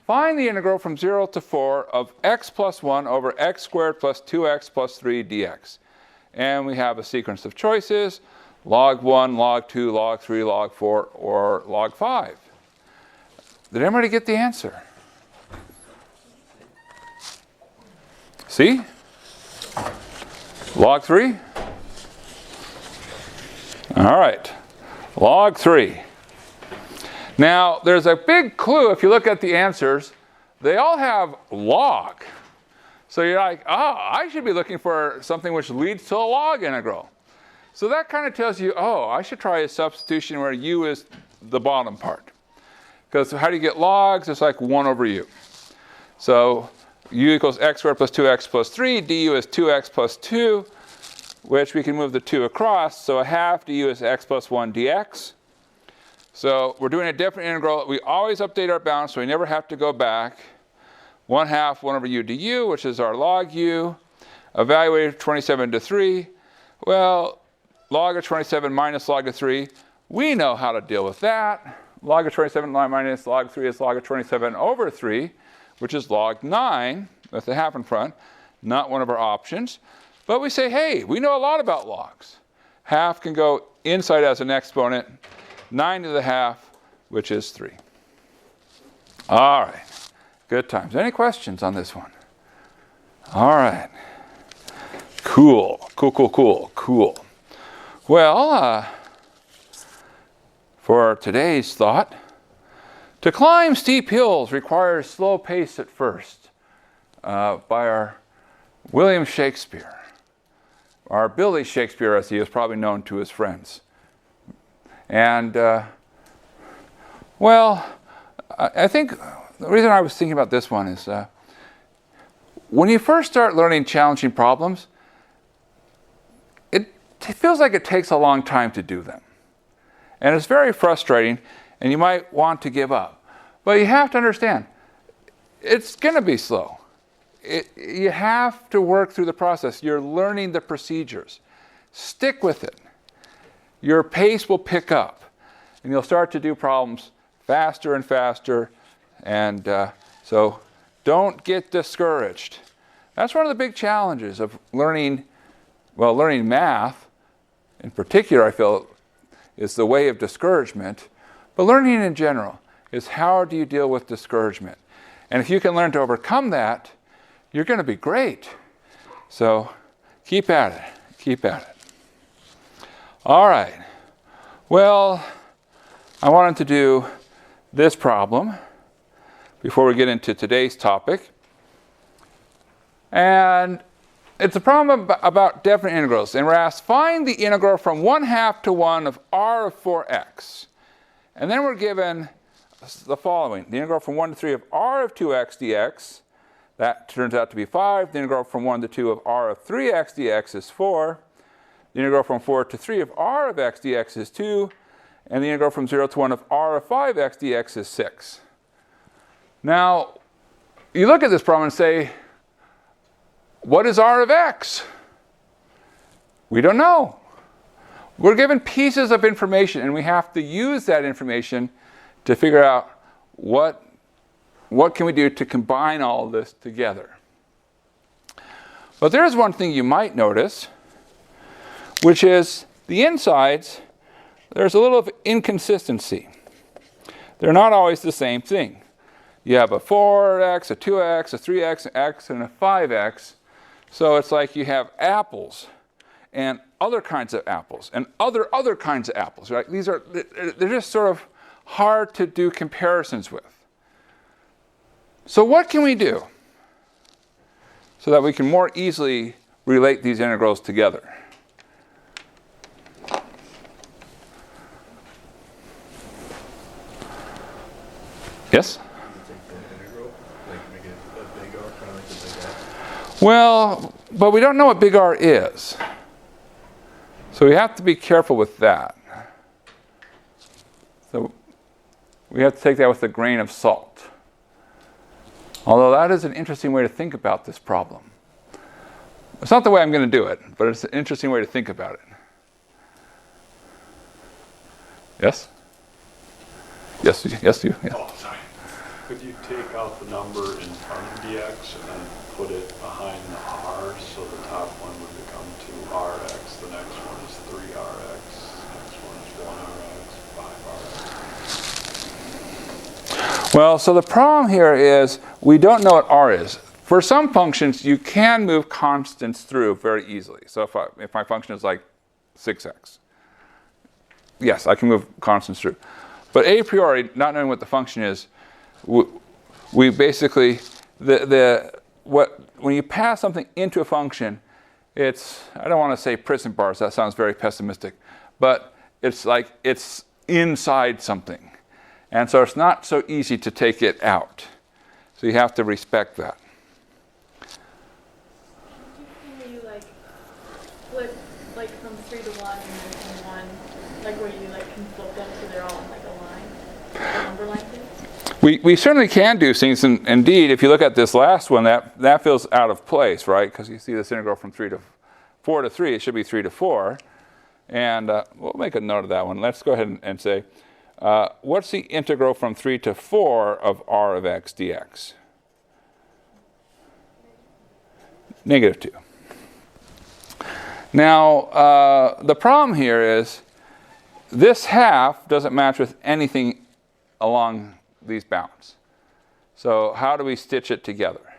find the integral from 0 to 4 of x plus 1 over x squared plus 2x plus 3 dx. And we have a sequence of choices, log 1, log 2, log 3, log 4, or log 5. Did everybody get the answer? See? Log 3? All right, log 3. Now, there's a big clue if you look at the answers. They all have log. So you're like, I should be looking for something which leads to a log integral. So that kind of tells you, I should try a substitution where u is the bottom part. Because how do you get logs? It's like 1 over u. So u equals x squared plus 2x plus 3. du is 2x plus 2, which we can move the 2 across. So a half du is x plus 1 dx. So we're doing a different integral. We always update our bounds, so we never have to go back. 1/2 1 over u du, which is our log u. Evaluated 27 to 3. Well, log of 27 minus log of 3. We know how to deal with that. Log of 27 minus log of 3 is log of 27 over 3, which is log 9 with the half in front. Not one of our options. But we say, hey, we know a lot about logs. Half can go inside as an exponent. 9 to the half, which is 3. All right. Good times. Any questions on this one? All right. Cool. Well, for today's thought, to climb steep hills requires slow pace at first, by our William Shakespeare. Or Billy Shakespeare, as he is probably known to his friends. And, I think the reason I was thinking about this one is when you first start learning challenging problems, it feels like it takes a long time to do them. And it's very frustrating, and you might want to give up. But you have to understand, it's going to be slow. You have to work through the process. You're learning the procedures. Stick with it. Your pace will pick up, and you'll start to do problems faster and faster. And so don't get discouraged. That's one of the big challenges of learning math in particular, I feel, is the way of discouragement. But learning in general is how do you deal with discouragement. And if you can learn to overcome that, you're going to be great. So keep at it. All right. Well, I wanted to do this problem before we get into today's topic. And it's a problem about definite integrals. And we're asked, find the integral from 1/2 to 1 of r of 4x. And then we're given the following. The integral from 1 to 3 of r of 2x dx. That turns out to be 5. The integral from 1 to 2 of r of 3x dx is 4. The integral from 4 to 3 of r of x dx is 2. And the integral from 0 to 1 of r of 5x dx is 6. Now, you look at this problem and say, what is r of x? We don't know. We're given pieces of information, and we have to use that information to figure out what can we do to combine all of this together. But there's one thing you might notice, which is the insides, there's a little of inconsistency. They're not always the same thing. You have a 4x, a 2x, a 3x, an x, and a 5x. So it's like you have apples and other kinds of apples and other kinds of apples, right? They're just sort of hard to do comparisons with. So what can we do so that we can more easily relate these integrals together? Yes? Well, but we don't know what big R is. So we have to be careful with that. So we have to take that with a grain of salt. Although that is an interesting way to think about this problem. It's not the way I'm going to do it, but it's an interesting way to think about it. Yes? Yes, you. Yeah. Oh, sorry. Could you take out the number in front of dx and then put it behind the r, so the top one would become 2rx, the next one is 3rx, next one is 1rx, 5rx? Well, so the problem here is we don't know what r is. For some functions, you can move constants through very easily. So if my function is like 6x, yes, I can move constants through. But a priori, not knowing what the function is, we basically, when you pass something into a function, it's, I don't want to say prison bars, that sounds very pessimistic, but it's like it's inside something. And so it's not so easy to take it out. So you have to respect that. Where you like flip like from 3 to 1 and then from 1, like where you like can flip them so they're all in like a line, like a number line thing? We certainly can do things, and indeed, if you look at this last one, that feels out of place, right? Because you see this integral from 4 to 3, it should be 3 to 4. And we'll make a note of that one. Let's go ahead and say, what's the integral from 3 to 4 of r of x dx? -2. Now, the problem here is this half doesn't match with anything along these bounds. So how do we stitch it together?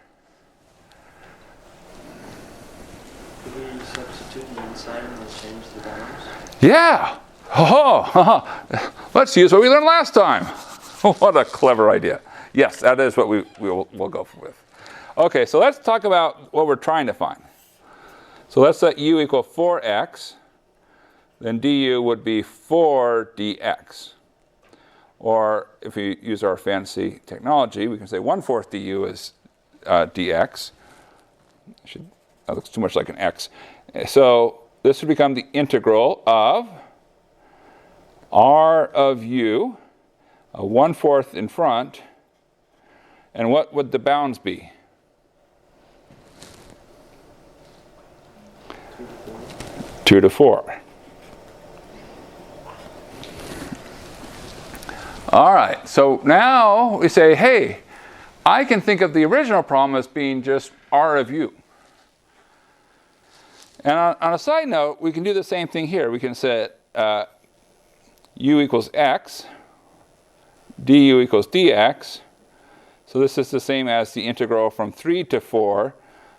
Could we substitute the inside and then change the bounds? Yeah! Let's use what we learned last time. What a clever idea. Yes, that is what we'll go with. Okay, so let's talk about what we're trying to find. So let's let u equal 4x. Then du would be 4 dx. Or if we use our fancy technology, we can say 1/4 du is dx. That looks too much like an x. So this would become the integral of r of u, 1/4 in front, and what would the bounds be? 2 to 4. All right, so now we say, hey, I can think of the original problem as being just r of u. And on a side note, we can do the same thing here. We can say u equals x, du equals dx. So this is the same as the integral from 3 to 4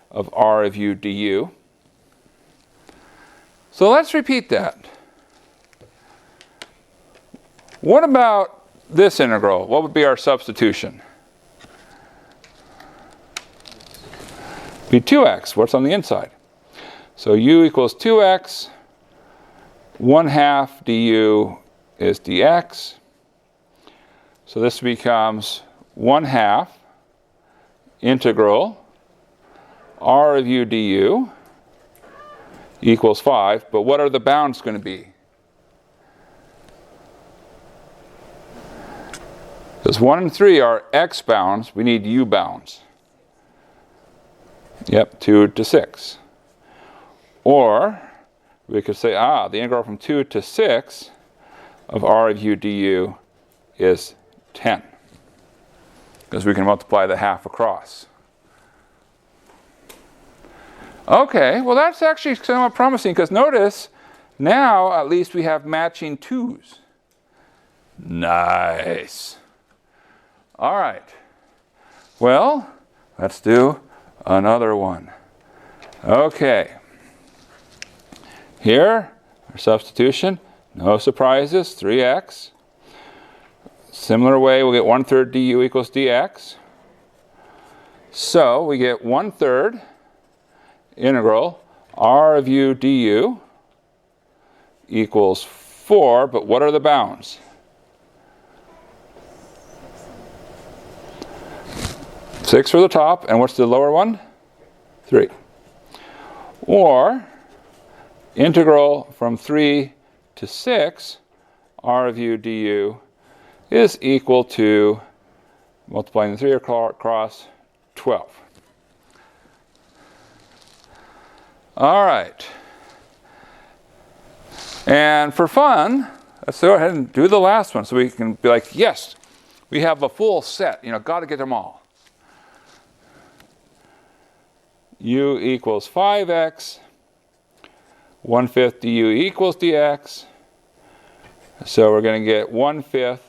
of r of u du. So let's repeat that. What about this integral? What would be our substitution? Be 2x. What's on the inside? So u equals 2x. 1/2 du is dx. So this becomes 1/2 integral r of u du equals 5. But what are the bounds going to be? Because 1 and 3 are x bounds, we need u bounds. Yep, 2 to 6. Or we could say, the integral from 2 to 6 of r of u du is 10. Because we can multiply the half across. Okay, well that's actually somewhat promising, because notice, now at least we have matching 2's. Nice. All right. Well, let's do another one. Okay. Here, our substitution, no surprises, 3x. Similar way, we'll get 1/3 du equals dx. So we get 1/3 integral r of u du equals 4, but what are the bounds? 6 for the top, and what's the lower one? 3. Or integral from 3 to 6 r of u du is equal to, multiplying the 3 across, 12. All right. And for fun, let's go ahead and do the last one so we can be like, yes, we have a full set. Got to get them all. U equals 5x. 1/5 du equals dx. So we're going to get 1/5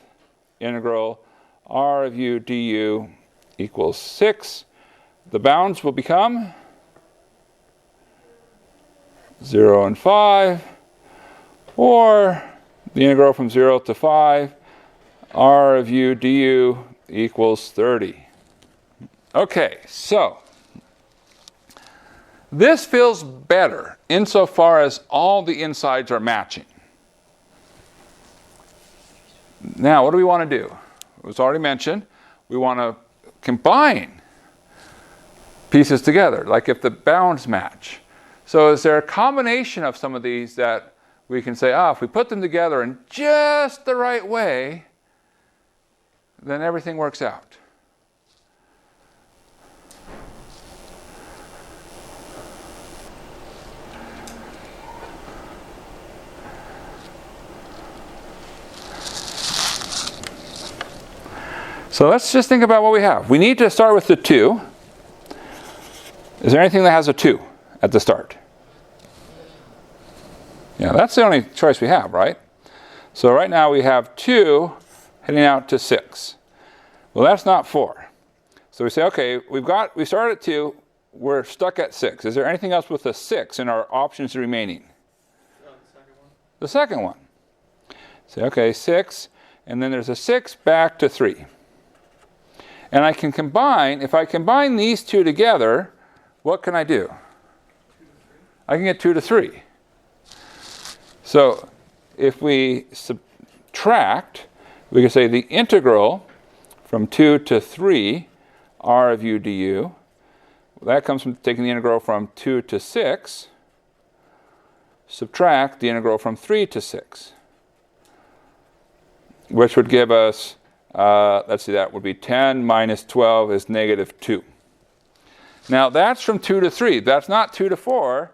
integral r of u du equals 6. The bounds will become 0 and 5, or the integral from 0 to 5, r of u du equals 30. Okay, so this feels better insofar as all the insides are matching. Now, what do we want to do? It was already mentioned. We want to combine pieces together, like if the bounds match. So is there a combination of some of these that we can say, if we put them together in just the right way, then everything works out? So let's just think about what we have. We need to start with the 2. Is there anything that has a 2 at the start? Yeah, that's the only choice we have, right? So right now we have 2 heading out to 6. Well, that's not 4. So we say, okay, we started at 2, we're stuck at 6. Is there anything else with a 6 in our options remaining? The second one. Say, okay, 6, and then there's a 6 back to 3. And I can combine, if I combine these two together, what can I do? I can get 2 to 3. So if we subtract, we can say the integral from 2 to 3 r of u du, that comes from taking the integral from 2 to 6, subtract the integral from 3 to 6, which would give us, let's see, that would be 10 minus 12 is negative 2. Now that's from 2 to 3. That's not 2 to 4,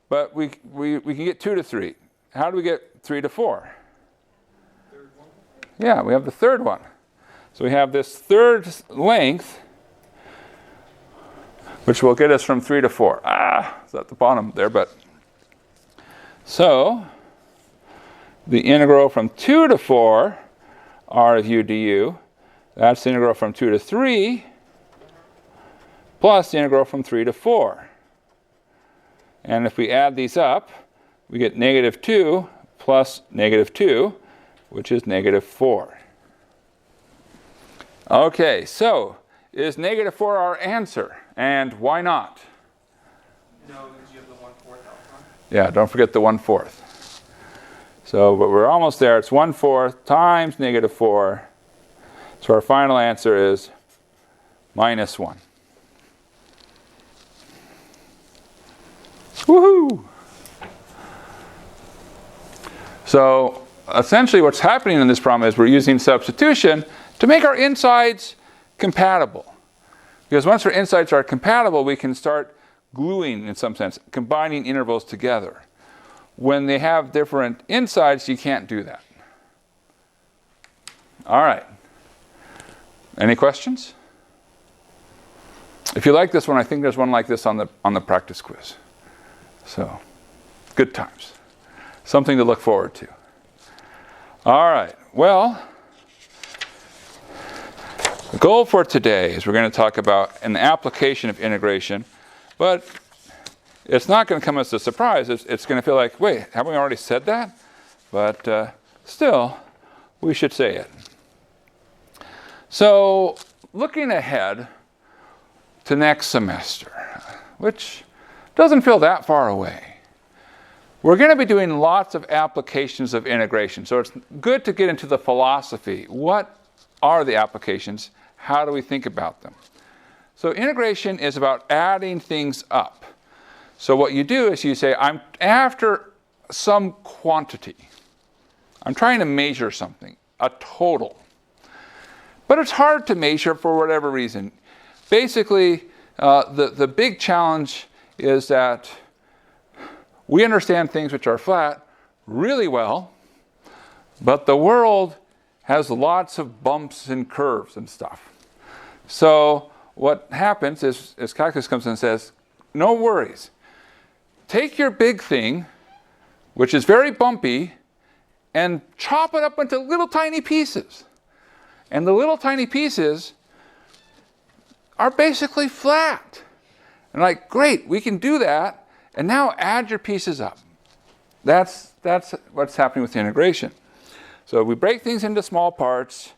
but we can get 2 to 3. How do we get 3 to 4? Yeah, we have the third one. So we have this third length, which will get us from 3 to 4. It's at the bottom there, but. So the integral from 2 to 4, r of u du, that's the integral from 2 to 3, plus the integral from 3 to 4. And if we add these up, we get negative 2 plus negative 2, which is negative 4. Okay, so is negative 4 our answer? And why not? No, because you have the 1/4 alpha. Yeah, don't forget the 1/4. So, but we're almost there. It's 1/4 times negative 4. So our final answer is minus 1. Woohoo! So essentially what's happening in this problem is we're using substitution to make our insides compatible. Because once our insides are compatible, we can start gluing, in some sense, combining intervals together. When they have different insides, you can't do that. All right. Any questions? If you like this one, I think there's one like this on the practice quiz. So, good times. Something to look forward to. All right. Well, the goal for today is we're going to talk about an application of integration, but it's not going to come as a surprise. It's going to feel like, wait, haven't we already said that? But still, we should say it. So, looking ahead to next semester, which doesn't feel that far away, we're going to be doing lots of applications of integration. So it's good to get into the philosophy. What are the applications? How do we think about them? So integration is about adding things up. So what you do is you say, I'm after some quantity. I'm trying to measure something, a total. But it's hard to measure for whatever reason. Basically, the big challenge is that we understand things which are flat really well, but the world has lots of bumps and curves and stuff. So what happens is calculus comes in and says, no worries. Take your big thing, which is very bumpy, and chop it up into little tiny pieces. And the little tiny pieces are basically flat. And like, great, we can do that, and now add your pieces up. That's what's happening with the integration. So we break things into small parts,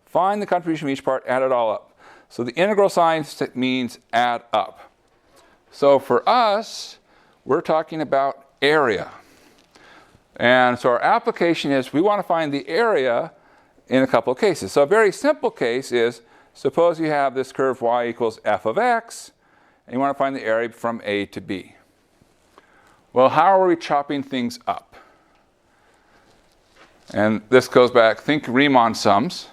find the contribution of each part, add it all up. So the integral sign means add up. So for us, we're talking about area. And so our application is we want to find the area in a couple of cases. So a very simple case is, suppose you have this curve y equals f of x, and you want to find the area from A to B. Well, how are we chopping things up? And this goes back, think Riemann sums.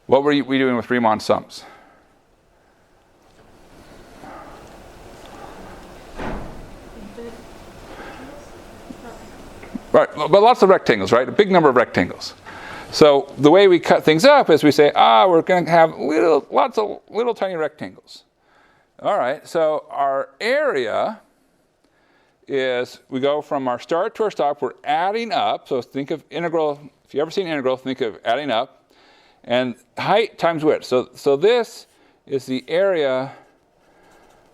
What were we doing with Riemann sums? Right, but lots of rectangles, right? A big number of rectangles. So the way we cut things up is we say, we're going to have lots of little tiny rectangles. All right, so our area is, we go from our start to our stop, we're adding up. So think of integral, if you've ever seen integral, think of adding up. And height times width. So this is the area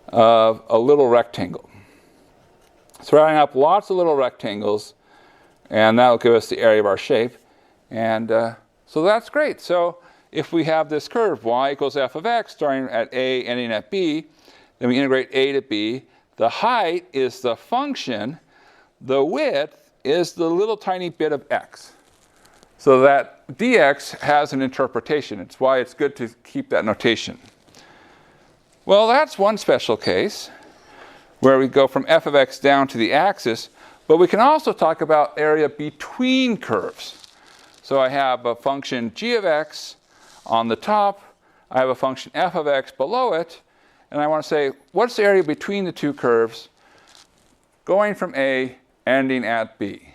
of a little rectangle. So we're adding up lots of little rectangles, and that will give us the area of our shape. And so that's great. So if we have this curve, y equals f of x, starting at A, ending at B, then we integrate A to B. The height is the function. The width is the little tiny bit of x. So that dx has an interpretation. It's why it's good to keep that notation. Well, that's one special case where we go from f of x down to the axis. But we can also talk about area between curves. So I have a function g of x on the top. I have a function f of x below it. And I want to say, what's the area between the two curves going from A, ending at B?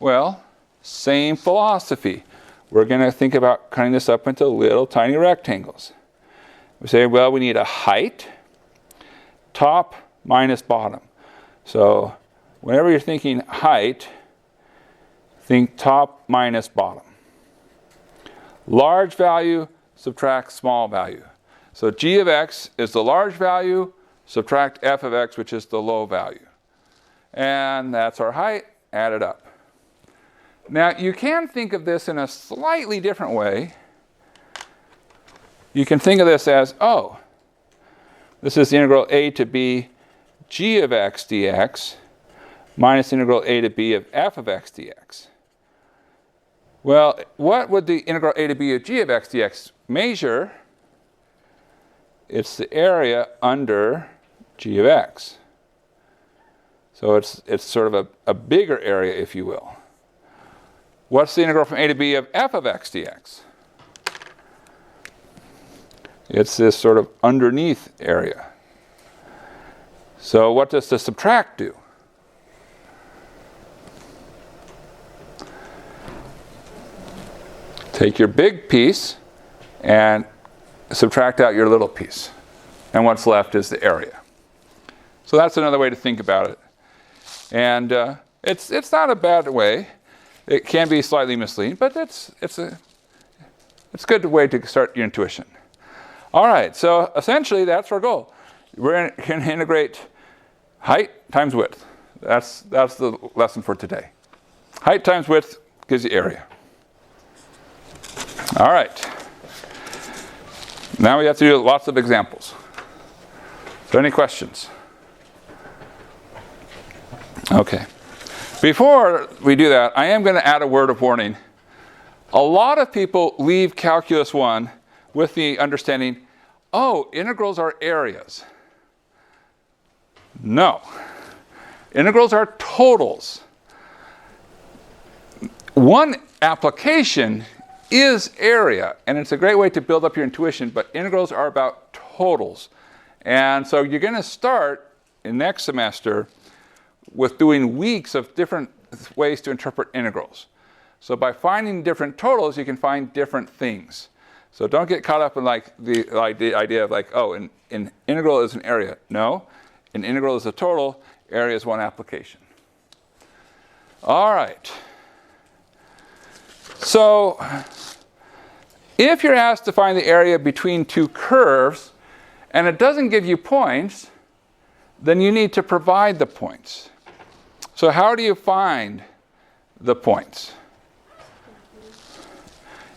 Well, same philosophy. We're going to think about cutting this up into little tiny rectangles. We say, well, we need a height, top minus bottom. So whenever you're thinking height, think top minus bottom. Large value, subtract small value. So g of x is the large value, subtract f of x, which is the low value. And that's our height, add it up. Now, you can think of this in a slightly different way. You can think of this as, this is the integral a to b g of x dx minus integral a to b of f of x dx. Well, what would the integral a to b of g of x dx measure? It's the area under g of x. So it's sort of a bigger area, if you will. What's the integral from a to b of f of x dx? It's this sort of underneath area. So what does the subtract do? Take your big piece and subtract out your little piece. And what's left is the area. So that's another way to think about it. And it's not a bad way. It can be slightly misleading, but it's a good way to start your intuition. All right, so essentially that's our goal. We're going to integrate height times width. That's the lesson for today. Height times width gives you area. All right. Now we have to do lots of examples. So any questions? Okay. Before we do that, I am going to add a word of warning. A lot of people leave Calculus 1 with the understanding, integrals are areas. No. Integrals are totals. One application is area, and it's a great way to build up your intuition, but integrals are about totals. And so you're going to start in next semester with doing weeks of different ways to interpret integrals. So by finding different totals, you can find different things. So don't get caught up in like the idea of like, oh, an integral is an area. No, an integral is a total. Area is one application. All right. So if you're asked to find the area between two curves and it doesn't give you points, then you need to provide the points. So how do you find the points?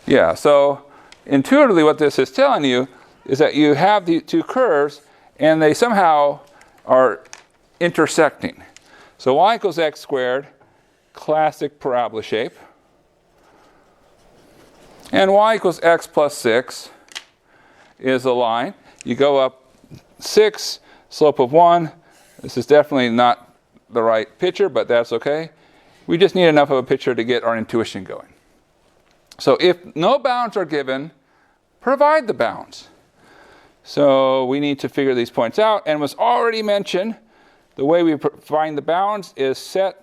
Yeah, so intuitively what this is telling you is that you have the two curves and they somehow are intersecting. So y equals x squared, classic parabola shape. And y equals x plus 6 is a line. You go up 6, slope of 1. This is definitely not the right picture, but that's okay. We just need enough of a picture to get our intuition going. So if no bounds are given, provide the bounds. So we need to figure these points out. And was already mentioned, the way we find the bounds is set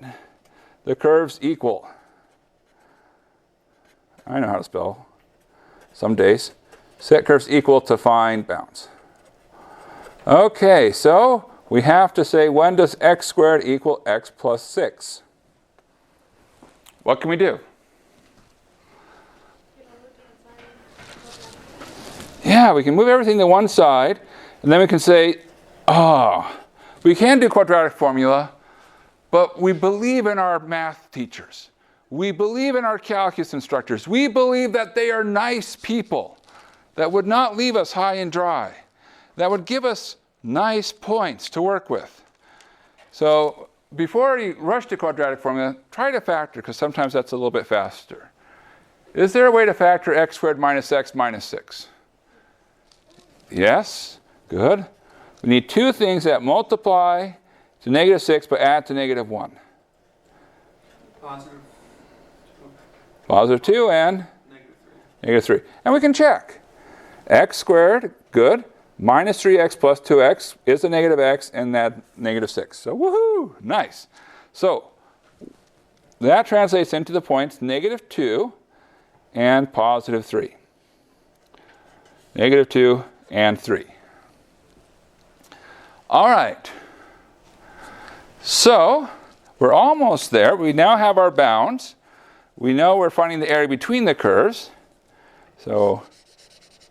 the curves equal. I know how to spell some days. Set curves equal to find bounds. Okay, so we have to say, when does x squared equal x plus 6? What can we do? Yeah, we can move everything to one side, and then we can say, we can do quadratic formula, but we believe in our math teachers. We believe in our calculus instructors. We believe that they are nice people that would not leave us high and dry, that would give us nice points to work with. So before you rush to quadratic formula, try to factor, because sometimes that's a little bit faster. Is there a way to factor x squared minus x minus 6? Yes, good. We need two things that multiply to negative 6 but add to negative 1. Positive. Positive 2 and negative 3. And we can check. X squared, good. Minus 3x plus 2x is a negative x, and that negative 6. So woohoo, nice. So that translates into the points negative 2 and positive 3. Negative 2 and 3. All right. So we're almost there. We now have our bounds. We know we're finding the area between the curves. So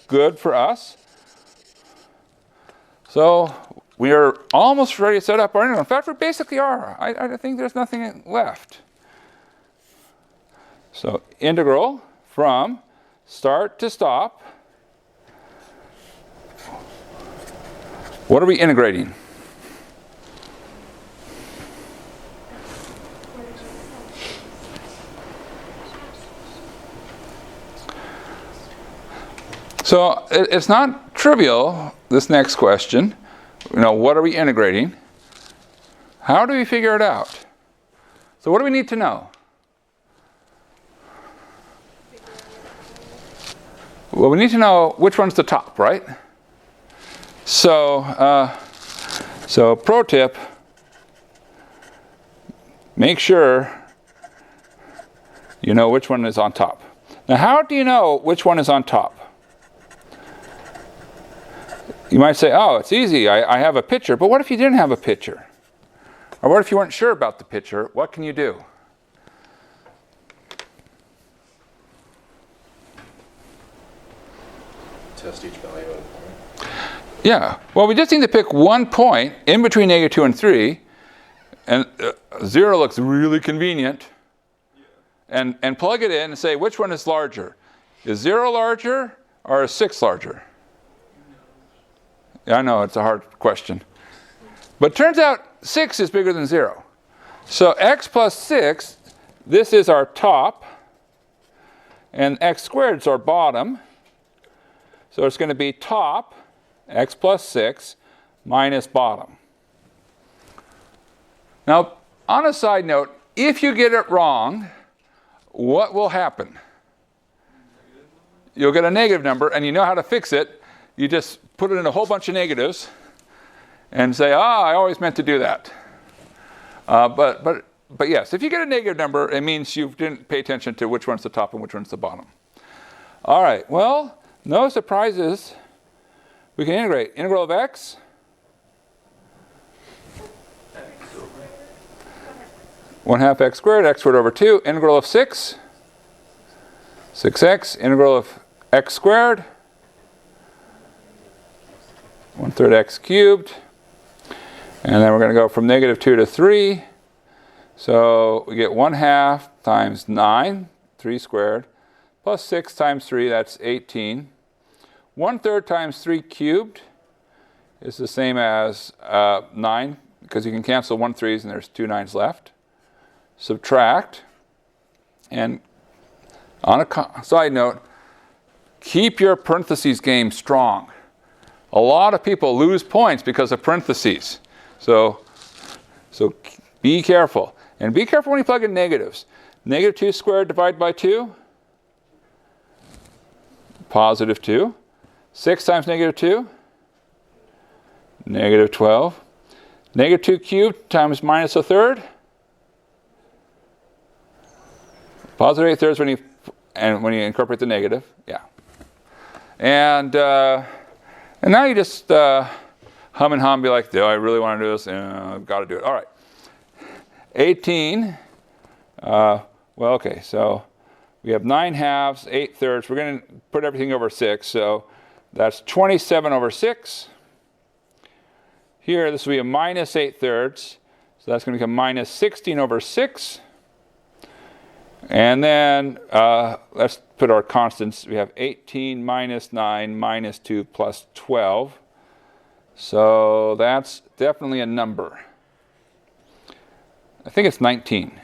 good for us. So we are almost ready to set up our integral. In fact, we basically are. I think there's nothing left. So integral from start to stop. What are we integrating? So it's not trivial, this next question. What are we integrating? How do we figure it out? So what do we need to know? Well, we need to know which one's the top, right? So pro tip, make sure you know which one is on top. Now, how do you know which one is on top? You might say, oh, it's easy, I have a picture. But what if you didn't have a picture? Or what if you weren't sure about the picture? What can you do? Test each value at a point. Yeah, well, we just need to pick one point in between negative 2 and 3. And 0 looks really convenient. And plug it in and say, which one is larger? Is 0 larger or is 6 larger? Yeah, I know, it's a hard question. But turns out 6 is bigger than 0. So x plus 6, this is our top. And x squared is our bottom. So it's going to be top, x plus 6, minus bottom. Now, on a side note, if you get it wrong, what will happen? You'll get a negative number, and you know how to fix it. You just put it in a whole bunch of negatives and say, I always meant to do that. But But yes, if you get a negative number, it means you didn't pay attention to which one's the top and which one's the bottom. All right, well, no surprises. We can integrate. Integral of x. One half x squared over 2. Integral of 6. 6x. Integral of x squared. 1/3 x cubed. And then we're going to go from negative 2 to 3. So we get 1/2 times 9, 3 squared, plus 6 times 3, that's 18. 1/3 times 3 cubed is the same as 9, because you can cancel 1 3's and there's 2 9's left. Subtract. And on a side note, keep your parentheses game strong. A lot of people lose points because of parentheses. So be careful. And be careful when you plug in negatives. Negative 2 squared divided by 2. Positive 2. 6 times negative 2. Negative 12. Negative 2 cubed times minus 1/3. Positive 8/3 when you incorporate the negative. Yeah. And now you just hum and be like, do I really want to do this? I've got to do it. All right. 18. Well, okay, so we have 9 halves, 8/3. We're going to put everything over 6. So that's 27 over 6. Here, this will be a minus 8/3. So that's going to become minus 16 over 6. And then let's put our constants. We have 18 minus 9 minus 2 plus 12. So that's definitely a number. I think it's 19.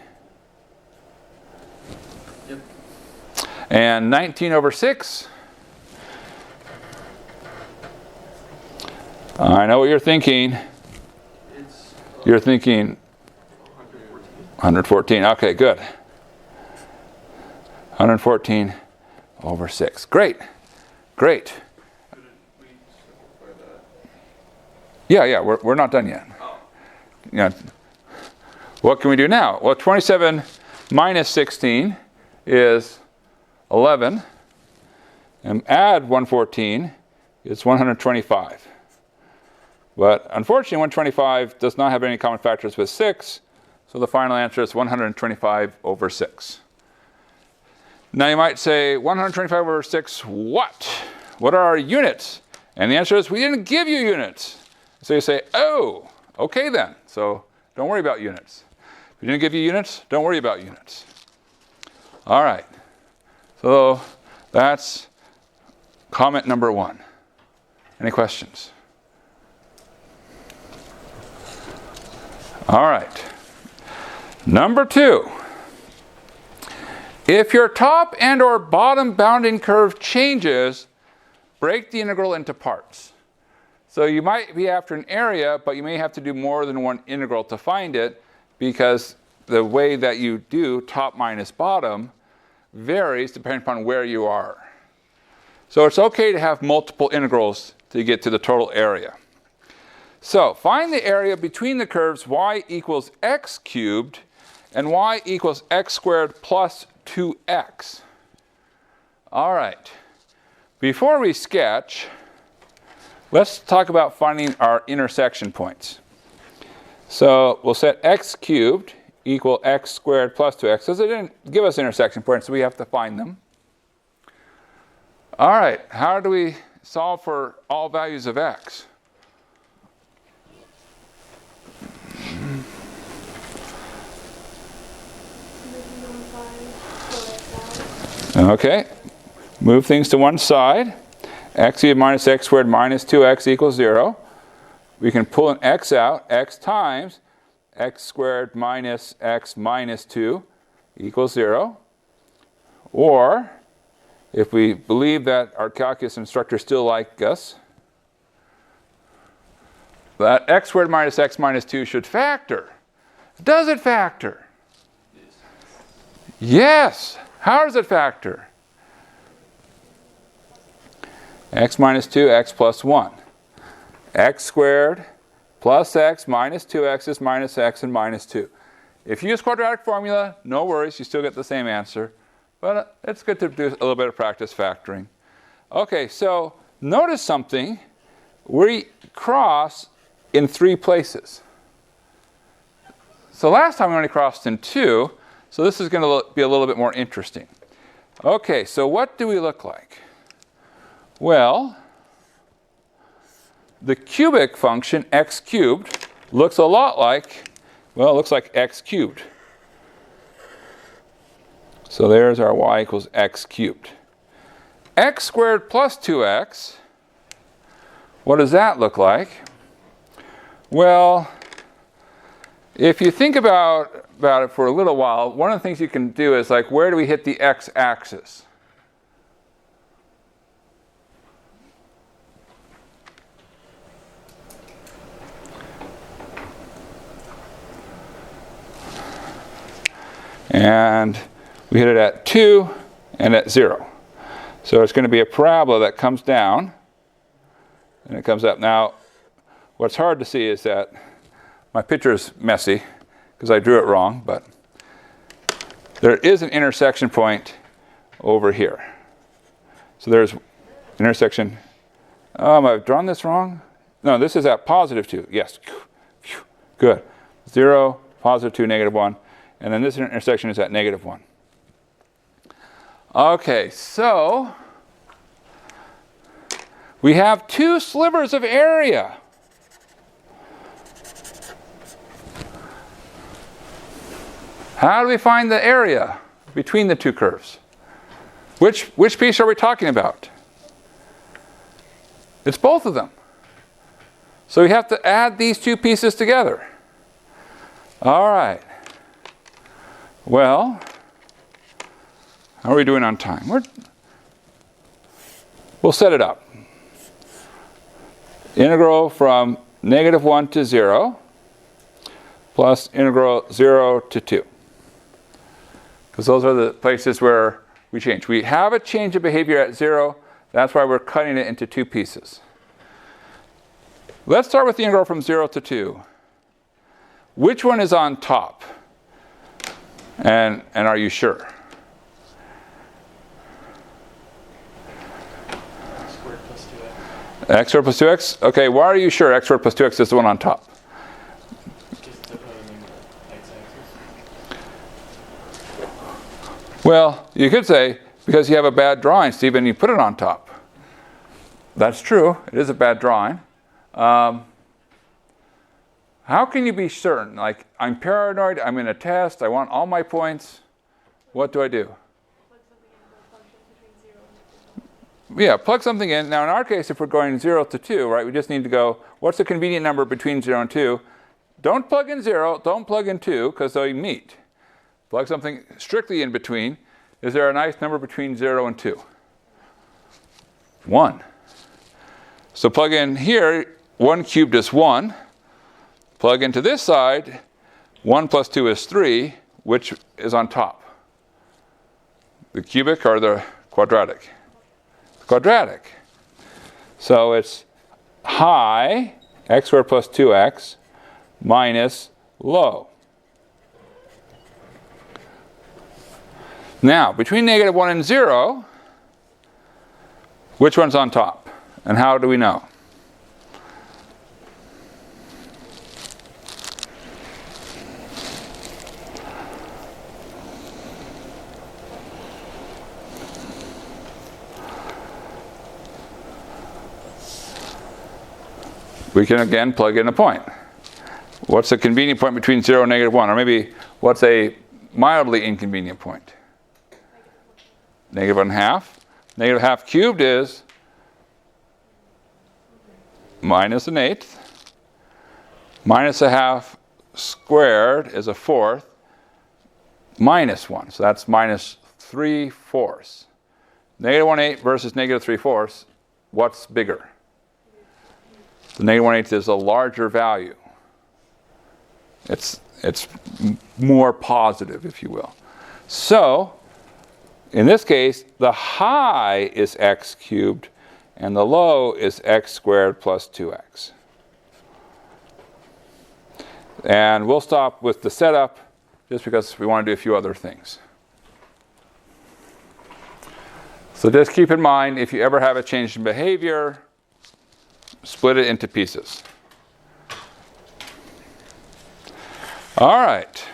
Yep. And 19 over 6. I know what you're thinking. You're thinking 114. Okay, good. 114 over 6. Great. Great. Yeah, we're not done yet. Yeah. What can we do now? Well, 27 minus 16 is 11. And add 114 is 125. But unfortunately, 125 does not have any common factors with 6. So the final answer is 125 over 6. Now you might say, 125 over 6, what? What are our units? And the answer is, we didn't give you units. So you say, oh, okay then. So don't worry about units. If we didn't give you units, don't worry about units. All right. So that's comment number 1. Any questions? All right. Number 2. If your top and or bottom bounding curve changes, break the integral into parts. So you might be after an area, but you may have to do more than one integral to find it, because the way that you do top minus bottom varies depending upon where you are. So it's okay to have multiple integrals to get to the total area. So find the area between the curves y equals x cubed and y equals x squared plus 2x. All right. Before we sketch, let's talk about finding our intersection points. So we'll set x cubed equal x squared plus 2x. So they didn't give us intersection points, so we have to find them. All right. How do we solve for all values of x? Okay, move things to one side. X cubed minus x squared minus 2x equals 0. We can pull an x out. X times x squared minus x minus 2 equals 0. Or, if we believe that our calculus instructors still like us, that x squared minus x minus 2 should factor. Does it factor? Yes. How does it factor? X minus 2, x plus 1. X squared plus x minus 2x is minus x and minus 2. If you use quadratic formula, no worries, you still get the same answer. But it's good to do a little bit of practice factoring. Okay, so notice something. We cross in 3 places. So last time we only crossed in 2, so this is going to be a little bit more interesting. Okay, so what do we look like? Well, the cubic function x cubed looks a lot like, well, it looks like x cubed. So there's our y equals x cubed. X squared plus 2x, what does that look like? Well, if you think about it for a little while, one of the things you can do is like, where do we hit the x-axis? And we hit it at 2 and at 0. So it's going to be a parabola that comes down and it comes up. Now, what's hard to see is that my picture is messy because I drew it wrong, but there is an intersection point over here. So there's intersection. I've drawn this wrong. No, this is at positive 2. Yes. Good. 0, positive 2, negative 1. And then this intersection is at negative 1. Okay, so we have 2 slivers of area. How do we find the area between the 2 curves? Which piece are we talking about? It's both of them. So we have to add these 2 pieces together. All right. Well, how are we doing on time? We'll set it up. Integral from negative 1 to 0 plus integral 0 to 2. Because those are the places where we change. We have a change of behavior at 0. That's why we're cutting it into 2 pieces. Let's start with the integral from 0 to 2. Which one is on top? And are you sure? X squared plus 2x. X squared plus 2x? Okay, why are you sure x squared plus 2x is the one on top? Just the x-axis. Well, you could say, because you have a bad drawing, Stephen, you put it on top. That's true. It is a bad drawing. How can you be certain? Like, I'm paranoid, I'm in a test, I want all my points. What do I do? Plug something in the function between 0 and 2. Yeah, plug something in. Now, in our case, if we're going 0 to 2, right, we just need to go, what's the convenient number between 0 and 2? Don't plug in 0, don't plug in 2, because they meet. Plug something strictly in between. Is there a nice number between 0 and 2? 1. So plug in here, 1 cubed is 1. Plug into this side, 1 plus 2 is 3. Which is on top? The cubic or the quadratic? Quadratic. So it's high, x squared plus 2x, minus low. Now, between negative 1 and 0, which one's on top? And how do we know? We can again plug in a point. What's a convenient point between 0 and negative 1? Or maybe what's a mildly inconvenient point? Negative 1/2. Negative half cubed is minus 1/8. Minus 1/2 squared is 1/4. Minus 1. So that's minus 3/4. Negative 1/8 versus negative 3/4. What's bigger? The negative 1/8 is a larger value. It's more positive, if you will. So, in this case, the high is x cubed, and the low is x squared plus 2x. And we'll stop with the setup just because we want to do a few other things. So just keep in mind, if you ever have a change in behavior, split it into pieces. All right.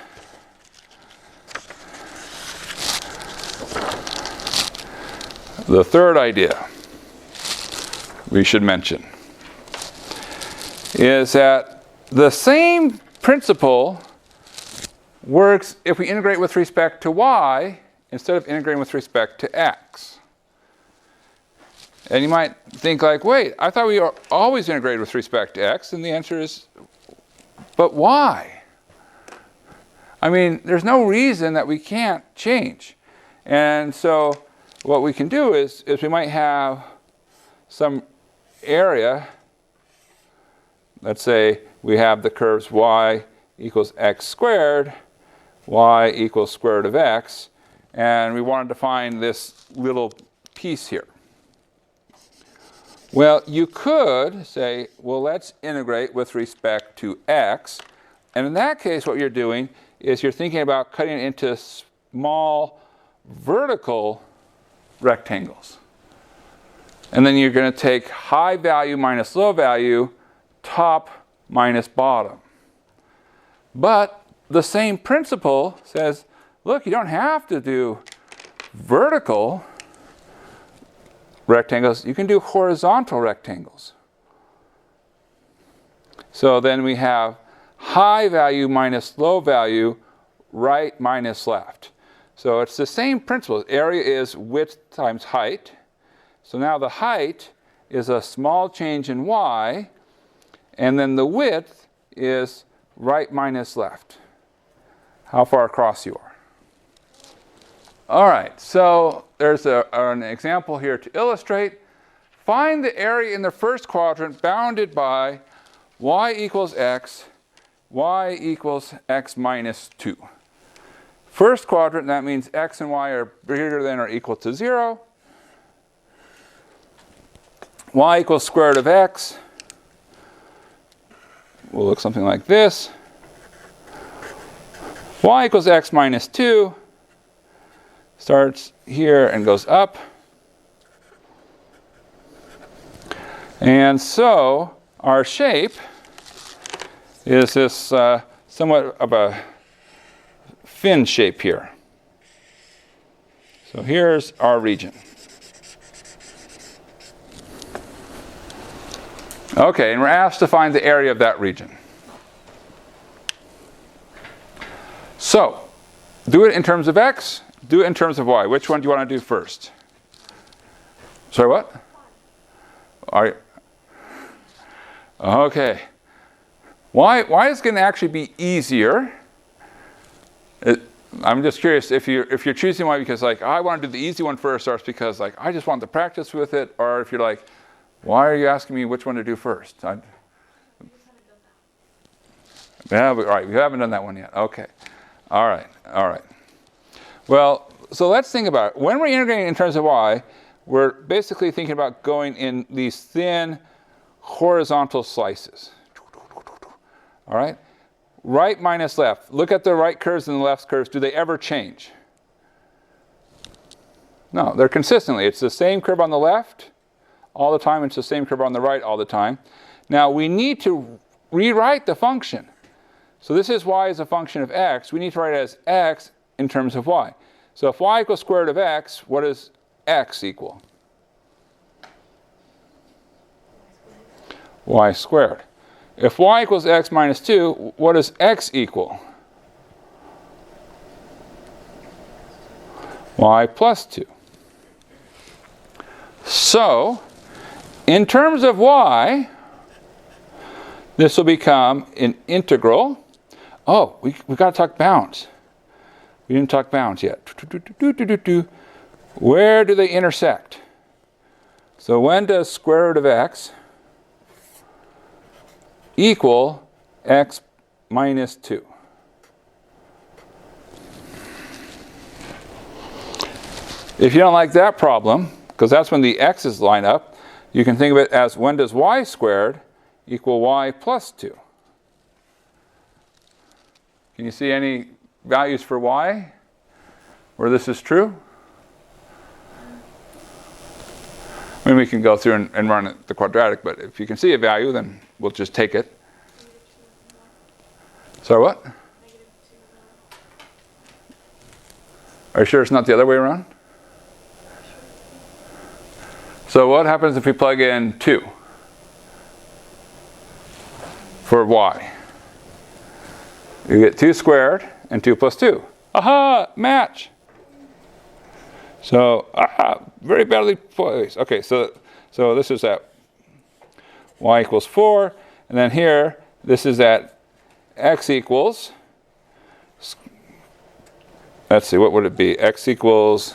The third idea we should mention is that the same principle works if we integrate with respect to y instead of integrating with respect to x. And you might think like, wait, I thought we always integrated with respect to x, and the answer is, but why? I mean, there's no reason that we can't change. And so what we can do is we might have some area. Let's say we have the curves y equals x squared, y equals square root of x, and we wanted to find this little piece here. Well, you could say, well, let's integrate with respect to x. And in that case, what you're doing is you're thinking about cutting it into small vertical rectangles. And then you're going to take high value minus low value, top minus bottom. But the same principle says, look, you don't have to do vertical rectangles. You can do horizontal rectangles. So then we have high value minus low value, right minus left. So it's the same principle. Area is width times height. So now the height is a small change in y, and then the width is right minus left. How far across you are. All right, so there's an example here to illustrate. Find the area in the first quadrant bounded by y equals x minus 2. First quadrant, that means x and y are bigger than or equal to 0. Y equals square root of x will look something like this. Y equals x minus 2 starts here and goes up. And so our shape is this somewhat of a fin shape here. So here's our region. Okay, and we're asked to find the area of that region. So, do it in terms of x, do it in terms of y. Which one do you want to do first? Sorry, what? Okay. Why is going to actually be easier? I'm just curious if you're choosing y because like I want to do the easy one first, or it's because like I just want to practice with it, or if you're like, why are you asking me which one to do first? Yeah, all right, we haven't done that one yet. Okay. All right. Well, so let's think about it. When we're integrating in terms of y, we're basically thinking about going in these thin horizontal slices. All right? Right minus left. Look at the right curves and the left curves. Do they ever change? No, they're consistently. It's the same curve on the left all the time. It's the same curve on the right all the time. Now, we need to rewrite the function. So this is y as a function of x. We need to write it as x in terms of y. So if y equals square root of x, what does x equal? Y squared. If y equals x minus 2, what does x equal? Y plus 2. So, in terms of y, this will become an integral. Oh, we've got to talk bounds. We didn't talk bounds yet. Where do they intersect? So when does square root of x equal x minus 2? If you don't like that problem, because that's when the x's line up, you can think of it as when does y squared equal y plus 2? Can you see any values for y where this is true? I mean, we can go through and run it, the quadratic, but if you can see a value, then we'll just take it. Sorry, what? Are you sure it's not the other way around? So what happens if we plug in 2 for y? You get 2 squared and 2 plus 2. Aha! Match! So, very badly placed. Okay, so this is at y equals 4. And then here, this is at x equals, let's see, what would it be? X equals,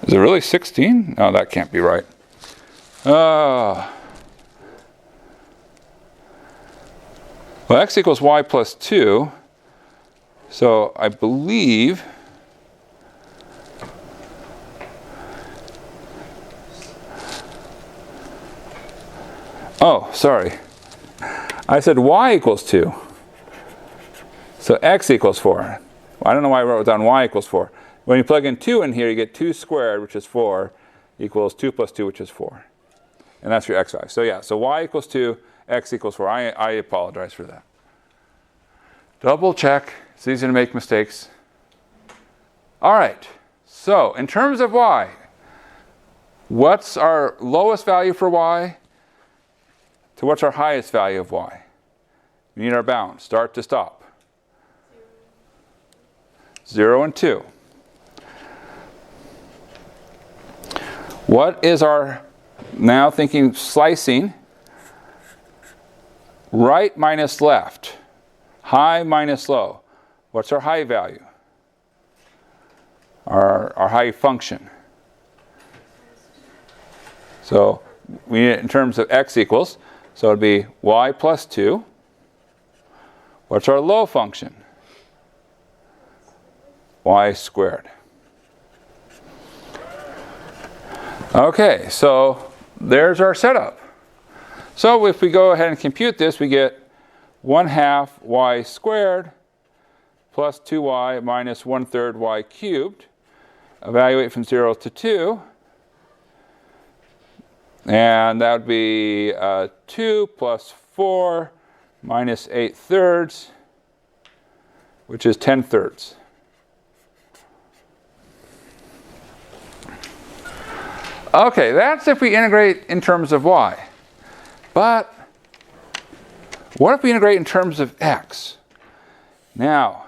is it really 16? No, that can't be right. Well, x equals y plus 2. So I believe oh, sorry. I said y equals 2. So x equals 4. Well, I don't know why I wrote down y equals 4. When you plug in 2 in here, you get 2 squared, which is 4, equals 2 plus 2, which is 4. And that's your xi. So yeah, so y equals 2, x equals 4. I apologize for that. Double check. It's easy to make mistakes. All right. So in terms of y, what's our lowest value for y to what's our highest value of y? We need our bound, start to stop. 0 and 2. What is our, now thinking slicing, right minus left, high minus low. What's our high value? Our high function. So we need it in terms of x equals. So it would be y plus 2. What's our low function? Y squared. Okay, so there's our setup. So if we go ahead and compute this, we get 1/2 y squared plus 2y minus 1/3 y cubed. Evaluate from 0 to 2. And that would be 2 plus 4 minus 8/3, which is 10/3. Okay, that's if we integrate in terms of y. But what if we integrate in terms of x? Now,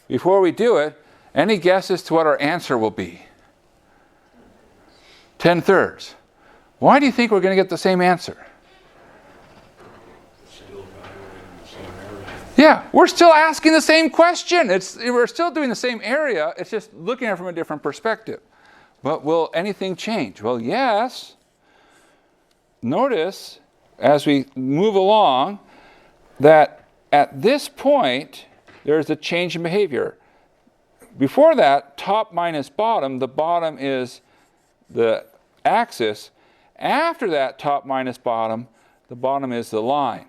before we do it, any guesses to what our answer will be? 10/3. Why do you think we're going to get the same answer? Still evaluating the same area. Yeah, we're still asking the same question. We're still doing the same area. It's just looking at it from a different perspective. But will anything change? Well, yes. Notice as we move along that at this point, there's a change in behavior. Before that, top minus bottom, the bottom is the axis. After that, top minus bottom, the bottom is the line.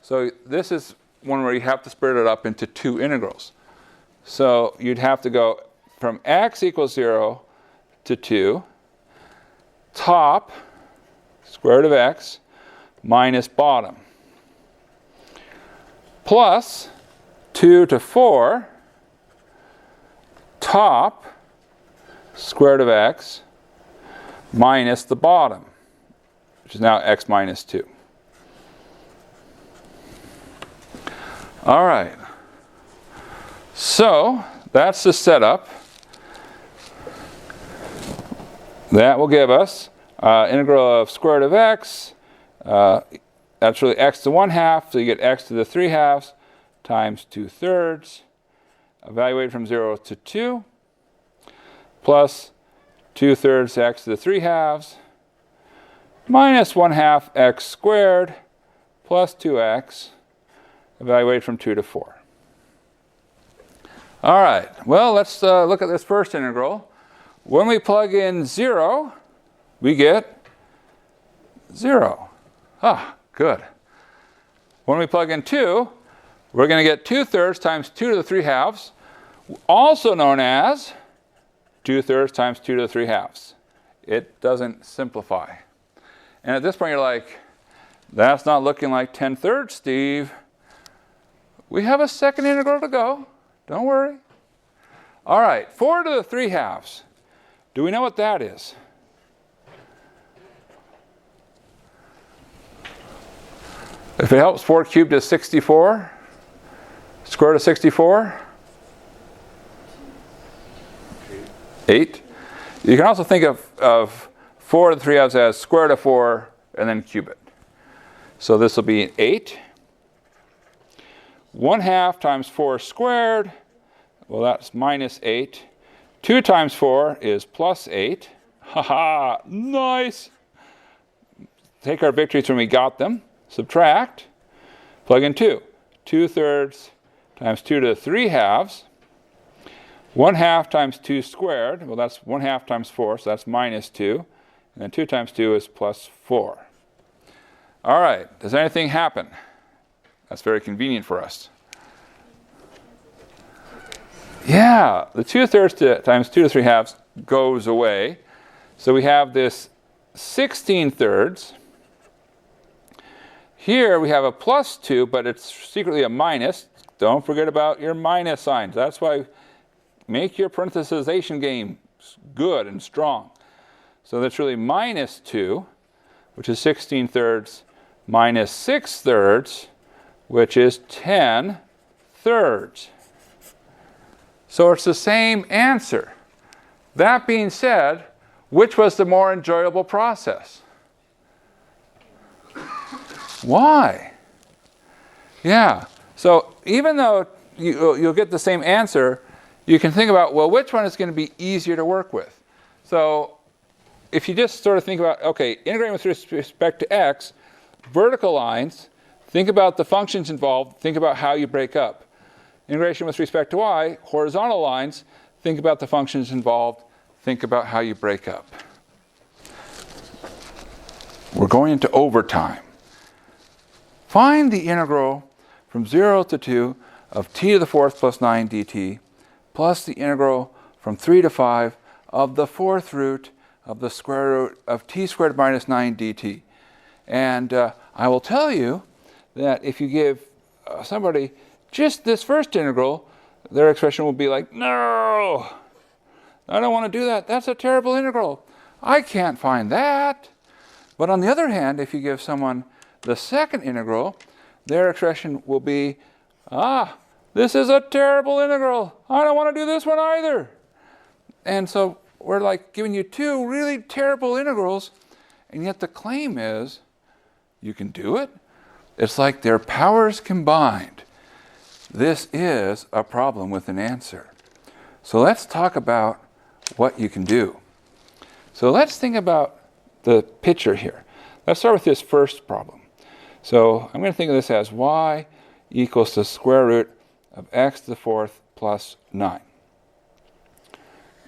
So this is one where you have to split it up into 2 integrals. So you'd have to go from x equals 0 to 2, top, square root of x, minus bottom, plus 2 to 4, top, square root of x, minus the bottom, which is now x minus 2. All right. So that's the setup. That will give us integral of square root of x. That's really x to 1/2, so you get x to the 3/2 times 2/3. Evaluate from 0 to 2, plus 2/3 x to the 3/2 minus 1/2 x squared plus 2x. Evaluate from 2 to 4. All right, well, let's look at this first integral. When we plug in 0, we get 0. Ah, good. when we plug in 2, we're going to get 2/3 times 2 to the 3/2, also known as 2/3 times 2 to the 3/2. It doesn't simplify. And at this point, you're like, that's not looking like 10/3, Steve. We have a second integral to go. Don't worry. All right, 4 to the 3/2. Do we know what that is? If it helps, 4 cubed is 64. Square root of 64? 8. You can also think of 4 to the 3/2 as square root of 4 and then cube it. So this will be 8. 1/2 times 4 squared, well, that's minus 8. 2 times 4 is plus 8. Haha, nice. Take our victories when we got them. Subtract. Plug in 2. 2/3 times 2 to the 3/2. 1/2 times 2 squared. Well, that's 1/2 times 4, so that's minus 2. And then 2 times 2 is plus 4. All right, does anything happen? That's very convenient for us. Yeah, the 2/3 times 2 to the 3/2 goes away. So we have this 16/3. Here we have a plus 2, but it's secretly a minus. Don't forget about your minus signs. That's why make your parenthesization game good and strong. So that's really minus 2, which is 16/3, minus 6/3, which is 10/3. So it's the same answer. That being said, which was the more enjoyable process? Why? Yeah, so even though you'll get the same answer, you can think about, well, which one is going to be easier to work with? So if you just sort of think about, okay, integrating with respect to x, vertical lines, think about the functions involved, think about how you break up. Integration with respect to y, horizontal lines, think about the functions involved, think about how you break up. We're going into overtime. Find the integral from 0 to 2 of t to the 4th plus 9 dt plus the integral from 3 to 5 of the 4th root of the square root of t squared minus 9 dt. And I will tell you that if you give somebody just this first integral, their expression will be like, no, I don't want to do that. That's a terrible integral. I can't find that. But on the other hand, if you give someone the second integral, their expression will be, this is a terrible integral. I don't want to do this one either. And so we're like giving you two really terrible integrals, and yet the claim is you can do it. It's like their powers combined. This is a problem with an answer. So let's talk about what you can do. So let's think about the picture here. Let's start with this first problem. So I'm going to think of this as y equals the square root of x to the 4th plus 9.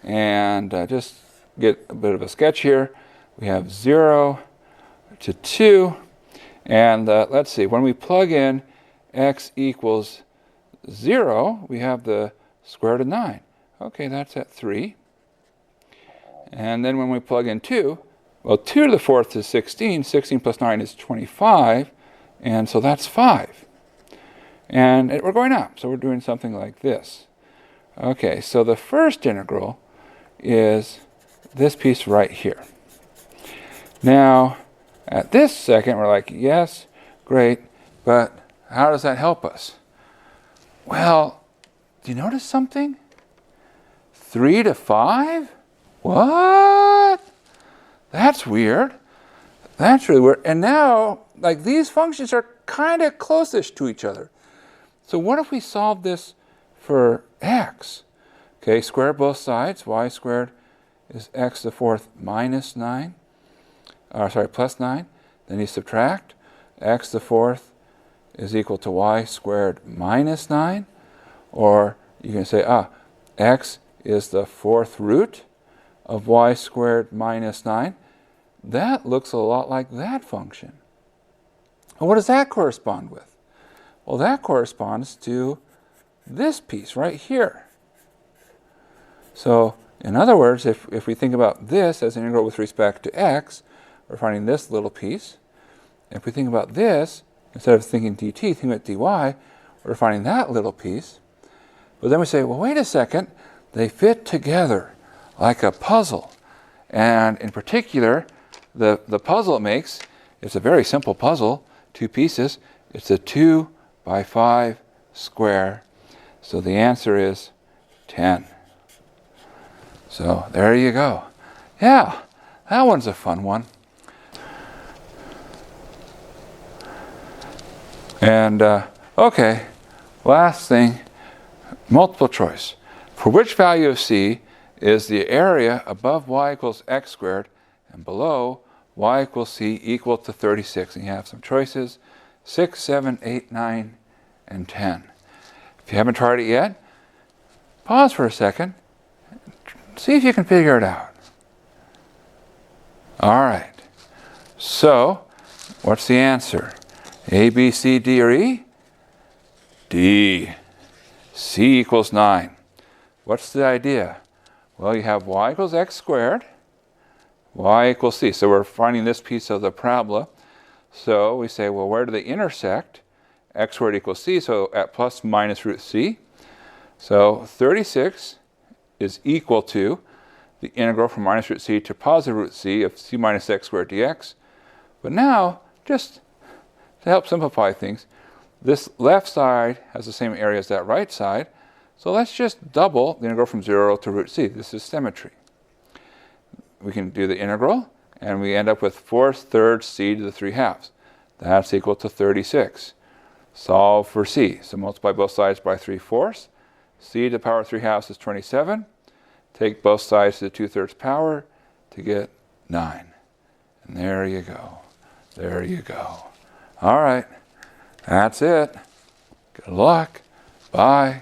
And just get a bit of a sketch here. We have 0 to 2. And let's see, when we plug in x equals 0, we have the square root of 9. Okay, that's at 3. And then when we plug in 2, well, 2 to the 4th is 16. 16 plus 9 is 25. And so that's 5. And we're going up, so we're doing something like this. Okay, so the first integral is this piece right here. Now, at this second, we're like, yes, great, but how does that help us? Well, do you notice something? 3 to 5? What? That's weird. That's really weird. And now, like, these functions are kind of close-ish to each other. So what if we solve this for x? Okay, square both sides. Y squared is x to the 4th minus 9. Plus 9. Then you subtract. X to the 4th is equal to y squared minus 9. Or you can say, x is the 4th root of y squared minus 9. That looks a lot like that function. And what does that correspond with? Well, that corresponds to this piece right here. So, in other words, if we think about this as an integral with respect to x, we're finding this little piece. If we think about this, instead of thinking dt, think about dy, we're finding that little piece. But then we say, well, wait a second, they fit together like a puzzle. And in particular, the puzzle it makes, it's a very simple puzzle, 2 pieces. It's a 2 by 5 square. So the answer is 10. So there you go. Yeah, that one's a fun one. And okay, last thing, multiple choice. For which value of c is the area above y equals x squared and below y equals c equal to 36? And you have some choices, 6, 7, 8, 9, and 10. If you haven't tried it yet, pause for a second. See if you can figure it out. All right. So, what's the answer? A, B, C, D, or E? D. C equals 9. What's the idea? Well, you have y equals x squared, y equals c. So we're finding this piece of the parabola. So we say, well, where do they intersect? X squared equals c, so at plus minus root c. So 36 is equal to the integral from minus root c to positive root c of c minus x squared dx. But now, just to help simplify things, this left side has the same area as that right side. So let's just double the integral from 0 to root c. This is symmetry. We can do the integral, and we end up with 4 thirds c to the 3 halves. That's equal to 36. Solve for c. So multiply both sides by 3/4. C to the power of 3 halves is 27. Take both sides to the 2/3 power to get 9. And there you go. There you go. All right. That's it. Good luck. Bye.